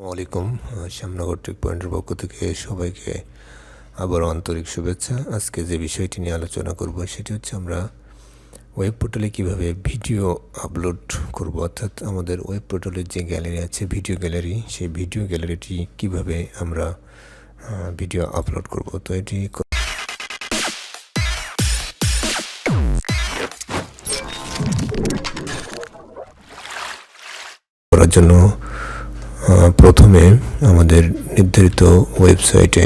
আসসালামু আলাইকুম। শ্যামনগর টেক পয়েন্টের পক্ষ থেকে সবাইকে আবার আন্তরিক শুভেচ্ছা। আজকে যে বিষয়টি নিয়ে আলোচনা করব সেটি হচ্ছে আমরা ওয়েব পোর্টালে কীভাবে ভিডিও আপলোড করব, অর্থাৎ আমাদের ওয়েব পোর্টালের যে গ্যালারি আছে ভিডিও গ্যালারি, সেই ভিডিও গ্যালারিটি কীভাবে আমরা ভিডিও আপলোড করব। তো এটি করার জন্য প্রথমে আমাদের নির্ধারিত ওয়েবসাইটে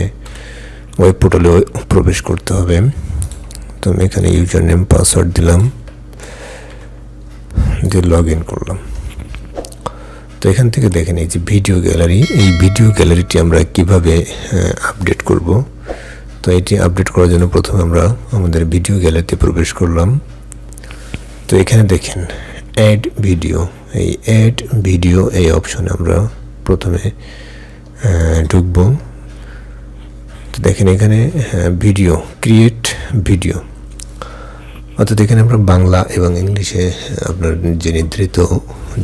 ওয়েব পোর্টালে প্রবেশ করতে হবে। তো আমি এখানে ইউজার নেম পাসওয়ার্ড দিলাম, দিয়ে লগ ইন করলাম। তো এখান থেকে দেখেন এই যে ভিডিও গ্যালারি, এই ভিডিও গ্যালারিটি আমরা কিভাবে আপডেট করব। তো এটি আপডেট করার জন্য প্রথমে আমরা আমাদের ভিডিও গ্যালারিতে প্রবেশ করলাম। তো এখানে দেখেন অ্যাড ভিডিও, এই অ্যাড ভিডিও এই অপশনে আমরা প্রথমে ঢুকব। তো দেখেন এখানে ভিডিও, ক্রিয়েট ভিডিও, অর্থাৎ এখানে আমরা বাংলা এবং ইংলিশে আপনার যে নির্ধারিত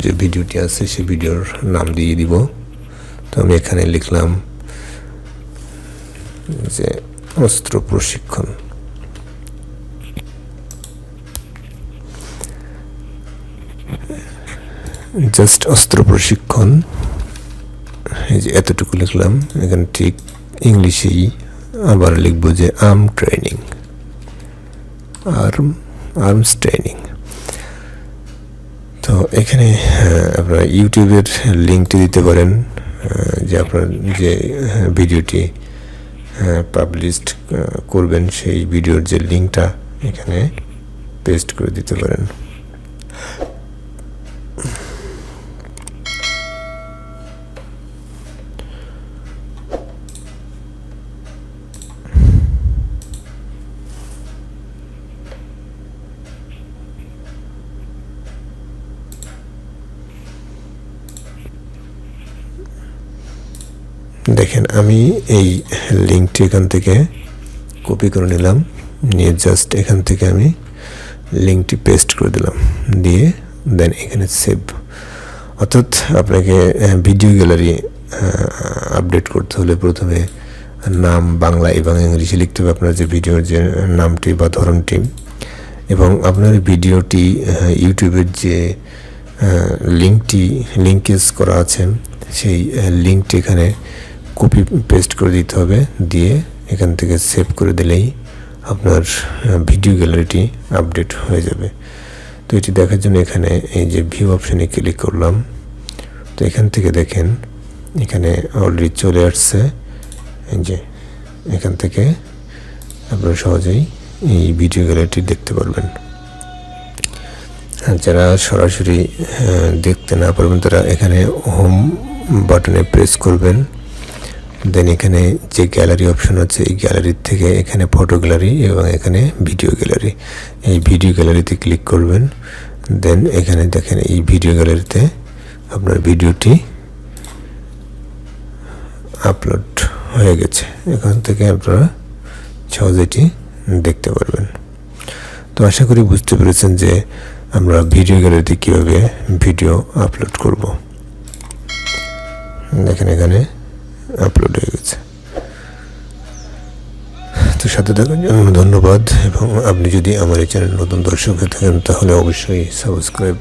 যে ভিডিওটি আছে সেই ভিডিওর নাম দিয়ে দিব। তো আমি এখানে লিখলাম যে অস্ত্র প্রশিক্ষণ। জাস্ট অস্ত্র প্রশিক্ষণ, এই যে এতটুকু লিখলাম। এখানে ঠিক ইংলিশেই আবার লিখবো যে আর্মস ট্রেনিং। তো এখানে আপনারা ইউটিউবের লিঙ্কটি দিতে পারেন, যে আপনার যে ভিডিওটি পাবলিশড করবেন সেই ভিডিওর যে লিঙ্কটা এখানে পেস্ট করে দিতে পারেন। দেখেন আমি এই লিঙ্কটি এখান থেকে কপি করে নিলাম, নিয়ে জাস্ট এখান থেকে আমি লিঙ্কটি পেস্ট করে দিলাম, দিয়ে দেন এখানে সেভ। অর্থাৎ আপনাকে ভিডিও গ্যালারি আপডেট করতে হলে প্রথমে নাম বাংলা এবং ইংলিশে লিখতে হবে, আপনার যে ভিডিওর যে নামটি বা ধরনটি, এবং আপনার ভিডিওটি ইউটিউবের যে লিঙ্কেজ করা আছে সেই লিঙ্কটি এখানে কপি পেস্ট করে দিতে হবে, দিয়ে এখান থেকে সেভ করে দিলেই আপনার ভিডিও গ্যালারিটি আপডেট হয়ে যাবে। তো এটি দেখার জন্য এখানে এই যে ভিউ অপশানে ক্লিক করলাম। তো এখান থেকে দেখেন এখানে অলরেডি চলে আসছে, এই যে এখান থেকে আপনারা সহজেই এই ভিডিও গ্যালারিটি দেখতে পারবেন। আর যারা সরাসরি দেখতে না পারবেন তারা এখানে হোম বাটনে প্রেস করবেন, দেন এখানে যে গ্যালারি অপশন আছে এই গ্যালারির থেকে এখানে ফটো গ্যালারি এবং এখানে ভিডিও গ্যালারি, এই ভিডিও গ্যালারিতে ক্লিক করবেন। দেন এখানে দেখেন এই ভিডিও গ্যালারিতে আপনার ভিডিওটি আপলোড হয়ে গেছে, এখান থেকে আপনারা সহজেই দেখতে পারবেন। তো আশা করি বুঝতে পেরেছেন যে আমরা ভিডিও গ্যালারিতে কীভাবে ভিডিও আপলোড করব। দেখেন এখানে আপলোড হয়ে গেছে। তো সাথে থাকার জন্য ধন্যবাদ, এবং আপনি যদি আমার এই চ্যানেল নতুন দর্শক হয়ে থাকেন তাহলে অবশ্যই সাবস্ক্রাইব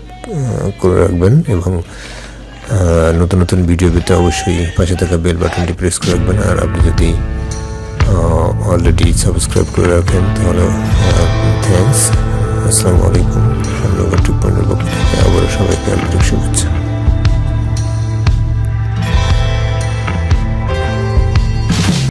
করে রাখবেন, এবং নতুন নতুন ভিডিও পেতে অবশ্যই পাশে থাকা বেল বাটনটি প্রেস করে রাখবেন। আর আপনি যদি অলরেডি সাবস্ক্রাইব করে রাখেন তাহলে থ্যাঙ্কস। আসসালামু আলাইকুম। শ্যামনগর টেক পয়েন্টের পক্ষ থেকে আবারও সবাইকে আন্তরিক শুভেচ্ছা।